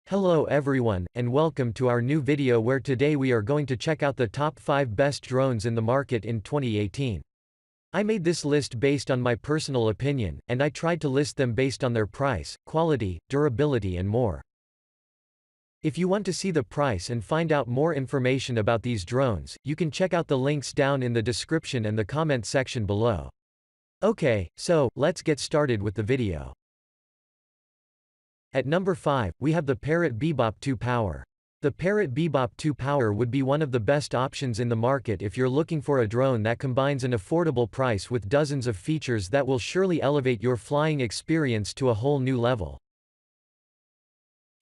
Hello everyone, and welcome to our new video where today we are going to check out the top 5 best drones in the market in 2018. I made this list based on my personal opinion, and I tried to list them based on their price, quality, durability and more. If you want to see the price and find out more information about these drones, you can check out the links down in the description and the comment section below. Okay, so, let's get started with the video. At number 5, we have the Parrot Bebop 2 Power. The Parrot Bebop 2 Power would be one of the best options in the market if you're looking for a drone that combines an affordable price with dozens of features that will surely elevate your flying experience to a whole new level.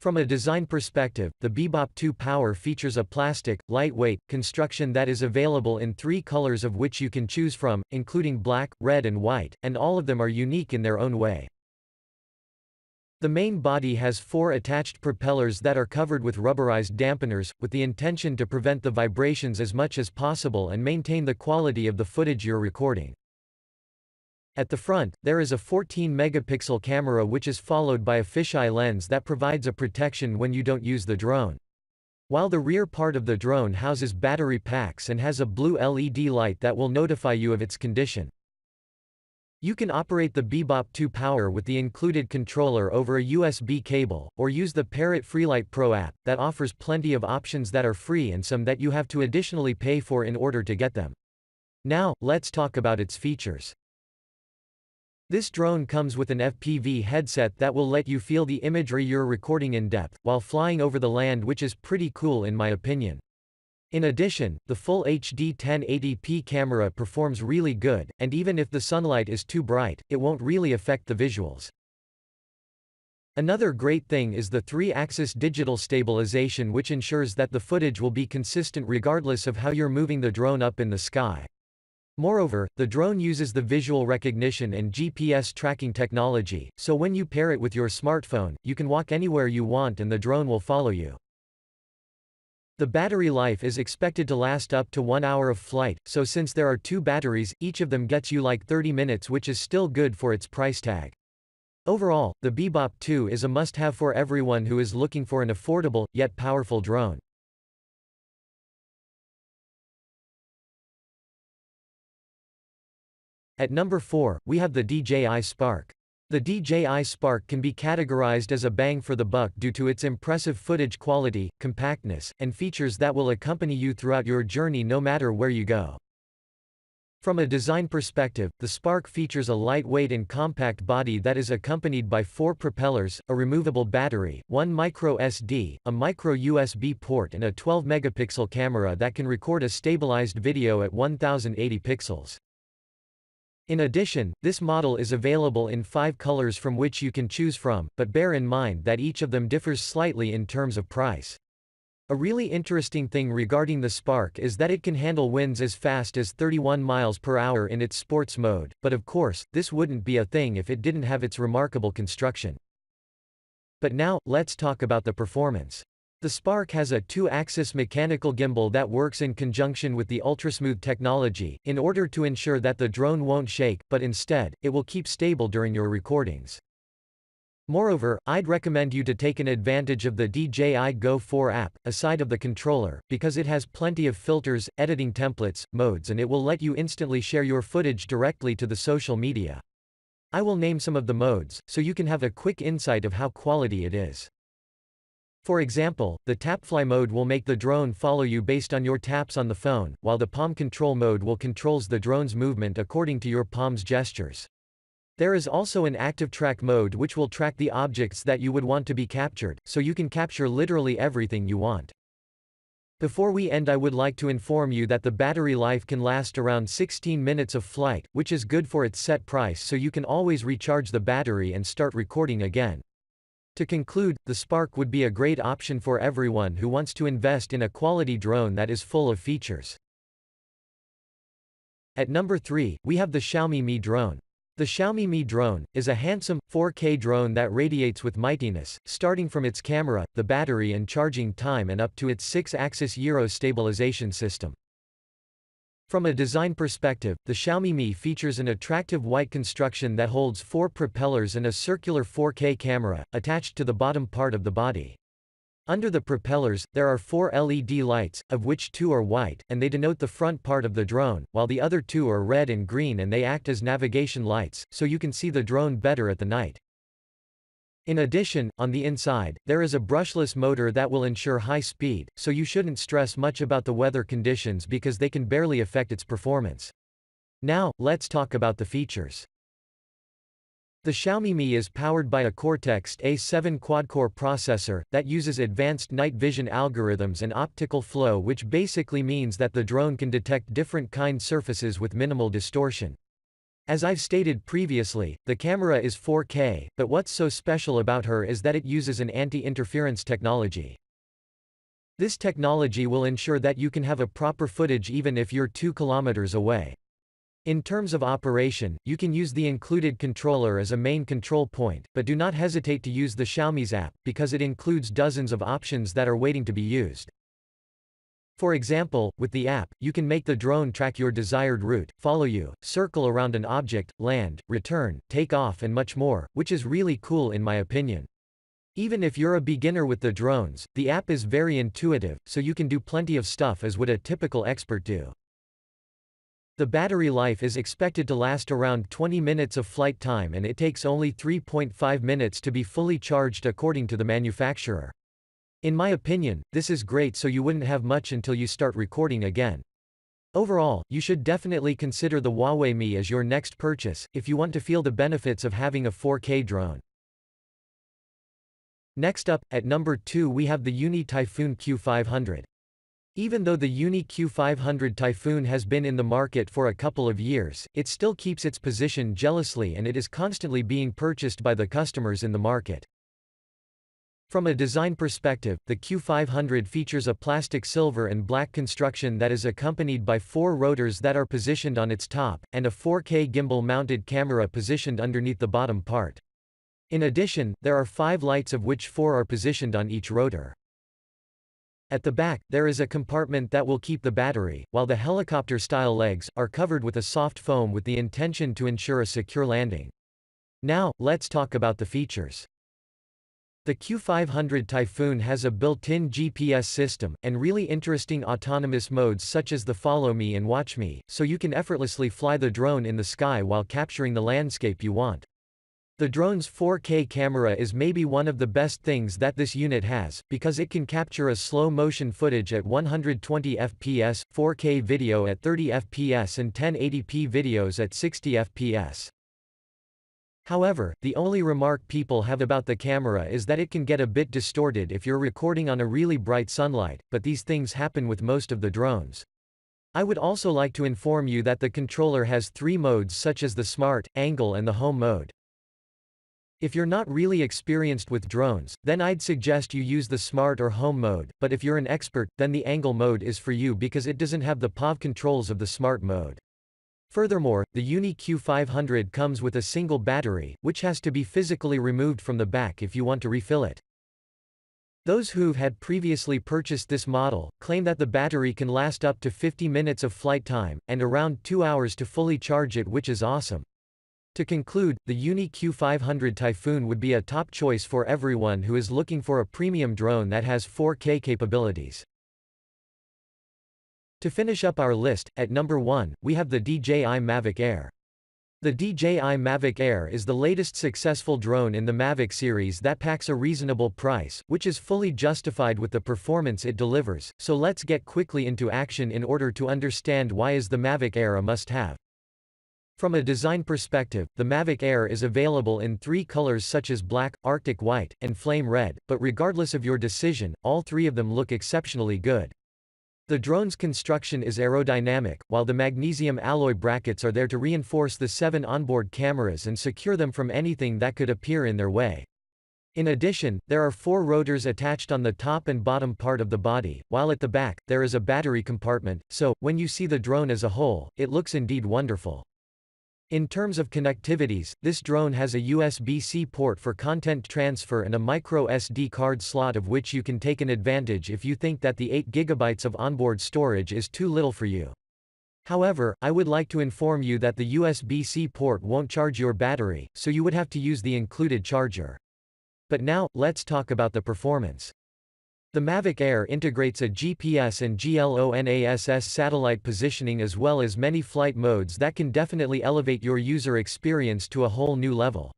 From a design perspective, the Bebop 2 Power features a plastic, lightweight, construction that is available in 3 colors of which you can choose from, including black, red and white, and all of them are unique in their own way. The main body has 4 attached propellers that are covered with rubberized dampeners, with the intention to prevent the vibrations as much as possible and maintain the quality of the footage you're recording. At the front, there is a 14-megapixel camera which is followed by a fisheye lens that provides a protection when you don't use the drone. While the rear part of the drone houses battery packs and has a blue LED light that will notify you of its condition. You can operate the Bebop 2 Power with the included controller over a USB cable, or use the Parrot Freelite Pro app, that offers plenty of options that are free and some that you have to additionally pay for in order to get them. Now, let's talk about its features. This drone comes with an FPV headset that will let you feel the imagery you're recording in depth, while flying over the land, which is pretty cool in my opinion. In addition, the full HD 1080p camera performs really good, and even if the sunlight is too bright, it won't really affect the visuals. Another great thing is the 3-axis digital stabilization, which ensures that the footage will be consistent regardless of how you're moving the drone up in the sky. Moreover, the drone uses the visual recognition and GPS tracking technology, so when you pair it with your smartphone, you can walk anywhere you want and the drone will follow you. The battery life is expected to last up to 1 hour of flight, so since there are 2 batteries, each of them gets you like 30 minutes, which is still good for its price tag. Overall, the Bebop 2 is a must-have for everyone who is looking for an affordable, yet powerful drone. At number 4, we have the DJI Spark. The DJI Spark can be categorized as a bang for the buck due to its impressive footage quality, compactness, and features that will accompany you throughout your journey no matter where you go. From a design perspective, the Spark features a lightweight and compact body that is accompanied by 4 propellers, a removable battery, 1 micro SD, a micro USB port and a 12-megapixel camera that can record a stabilized video at 1080 pixels. In addition, this model is available in 5 colors from which you can choose from, but bear in mind that each of them differs slightly in terms of price. A really interesting thing regarding the Spark is that it can handle winds as fast as 31 miles per hour in its sports mode, but of course, this wouldn't be a thing if it didn't have its remarkable construction. But now, let's talk about the performance. The Spark has a 2-axis mechanical gimbal that works in conjunction with the ultrasmooth technology, in order to ensure that the drone won't shake, but instead, it will keep stable during your recordings. Moreover, I'd recommend you to take an advantage of the DJI Go 4 app, aside of the controller, because it has plenty of filters, editing templates, modes and it will let you instantly share your footage directly to the social media. I will name some of the modes, so you can have a quick insight of how quality it is. For example, the TapFly mode will make the drone follow you based on your taps on the phone, while the palm control mode will controls the drone's movement according to your palm's gestures. There is also an active track mode which will track the objects that you would want to be captured, so you can capture literally everything you want. Before we end, I would like to inform you that the battery life can last around 16 minutes of flight, which is good for its set price, so you can always recharge the battery and start recording again. To conclude, the Spark would be a great option for everyone who wants to invest in a quality drone that is full of features. At number 3, we have the Xiaomi Mi drone. The Xiaomi Mi drone is a handsome, 4K drone that radiates with mightiness, starting from its camera, the battery and charging time and up to its 6-axis gyro stabilization system. From a design perspective, the Xiaomi Mi features an attractive white construction that holds 4 propellers and a circular 4K camera, attached to the bottom part of the body. Under the propellers, there are 4 LED lights, of which 2 are white, and they denote the front part of the drone, while the other 2 are red and green and they act as navigation lights, so you can see the drone better at the night. In addition, on the inside, there is a brushless motor that will ensure high speed, so you shouldn't stress much about the weather conditions because they can barely affect its performance. Now, let's talk about the features. The Xiaomi Mi is powered by a Cortex-A7 quad-core processor, that uses advanced night vision algorithms and optical flow, which basically means that the drone can detect different kind surfaces with minimal distortion. As I've stated previously, the camera is 4K, but what's so special about her is that it uses an anti-interference technology. This technology will ensure that you can have a proper footage even if you're 2 kilometers away. In terms of operation, you can use the included controller as a main control point, but do not hesitate to use the Xiaomi's app, because it includes dozens of options that are waiting to be used. For example, with the app, you can make the drone track your desired route, follow you, circle around an object, land, return, take off and much more, which is really cool in my opinion. Even if you're a beginner with the drones, the app is very intuitive, so you can do plenty of stuff as would a typical expert do. The battery life is expected to last around 20 minutes of flight time, and it takes only 3.5 minutes to be fully charged according to the manufacturer. In my opinion, this is great, so you wouldn't have much until you start recording again. Overall, you should definitely consider the Huawei Mi as your next purchase, if you want to feel the benefits of having a 4K drone. Next up, at number 2 we have the Uni Typhoon Q500. Even though the Uni Q500 Typhoon has been in the market for a couple of years, it still keeps its position jealously, and it is constantly being purchased by the customers in the market. From a design perspective, the Q500 features a plastic silver and black construction that is accompanied by 4 rotors that are positioned on its top, and a 4K gimbal-mounted camera positioned underneath the bottom part. In addition, there are 5 lights, of which 4 are positioned on each rotor. At the back, there is a compartment that will keep the battery, while the helicopter-style legs are covered with a soft foam with the intention to ensure a secure landing. Now, let's talk about the features. The Q500 Typhoon has a built-in GPS system, and really interesting autonomous modes such as the Follow Me and Watch Me, so you can effortlessly fly the drone in the sky while capturing the landscape you want. The drone's 4K camera is maybe one of the best things that this unit has, because it can capture a slow-motion footage at 120 fps, 4K video at 30 fps and 1080p videos at 60 fps. However, the only remark people have about the camera is that it can get a bit distorted if you're recording on a really bright sunlight, but these things happen with most of the drones. I would also like to inform you that the controller has 3 modes such as the Smart, Angle and the Home mode. If you're not really experienced with drones, then I'd suggest you use the Smart or Home mode, but if you're an expert, then the Angle mode is for you because it doesn't have the POV controls of the Smart mode. Furthermore, the Uni Q500 comes with a single battery, which has to be physically removed from the back if you want to refill it. Those who've had previously purchased this model claim that the battery can last up to 50 minutes of flight time, and around 2 hours to fully charge it, which is awesome. To conclude, the Uni Q500 Typhoon would be a top choice for everyone who is looking for a premium drone that has 4K capabilities. To finish up our list, at number 1, we have the DJI Mavic Air. The DJI Mavic Air is the latest successful drone in the Mavic series that packs a reasonable price, which is fully justified with the performance it delivers, so let's get quickly into action in order to understand why is the Mavic Air a must-have. From a design perspective, the Mavic Air is available in 3 colors such as black, Arctic white, and flame red, but regardless of your decision, all 3 of them look exceptionally good. The drone's construction is aerodynamic, while the magnesium alloy brackets are there to reinforce the 7 onboard cameras and secure them from anything that could appear in their way. In addition, there are 4 rotors attached on the top and bottom part of the body, while at the back, there is a battery compartment, so, when you see the drone as a whole, it looks indeed wonderful. In terms of connectivities, this drone has a USB-C port for content transfer and a micro SD card slot, of which you can take an advantage if you think that the 8 GB of onboard storage is too little for you. However, I would like to inform you that the USB-C port won't charge your battery, so you would have to use the included charger. But now, let's talk about the performance. The Mavic Air integrates a GPS and GLONASS satellite positioning as well as many flight modes that can definitely elevate your user experience to a whole new level.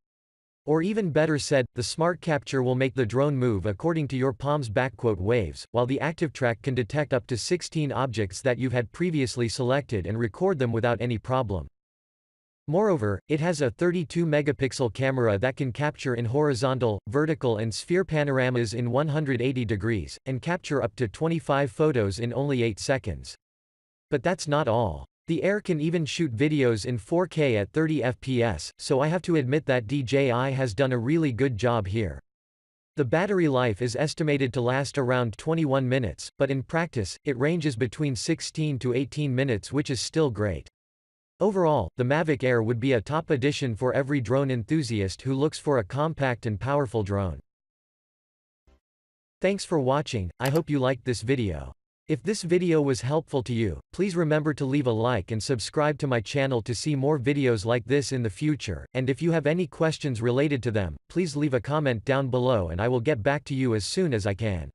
Or even better said, the Smart Capture will make the drone move according to your palm's waves, while the ActiveTrack can detect up to 16 objects that you've had previously selected and record them without any problem. Moreover, it has a 32-megapixel camera that can capture in horizontal, vertical and sphere panoramas in 180 degrees, and capture up to 25 photos in only 8 seconds. But that's not all. The Air can even shoot videos in 4K at 30 FPS, so I have to admit that DJI has done a really good job here. The battery life is estimated to last around 21 minutes, but in practice, it ranges between 16 to 18 minutes, which is still great. Overall, the Mavic Air would be a top addition for every drone enthusiast who looks for a compact and powerful drone. Thanks for watching, I hope you liked this video. If this video was helpful to you, please remember to leave a like and subscribe to my channel to see more videos like this in the future, and if you have any questions related to them, please leave a comment down below and I will get back to you as soon as I can.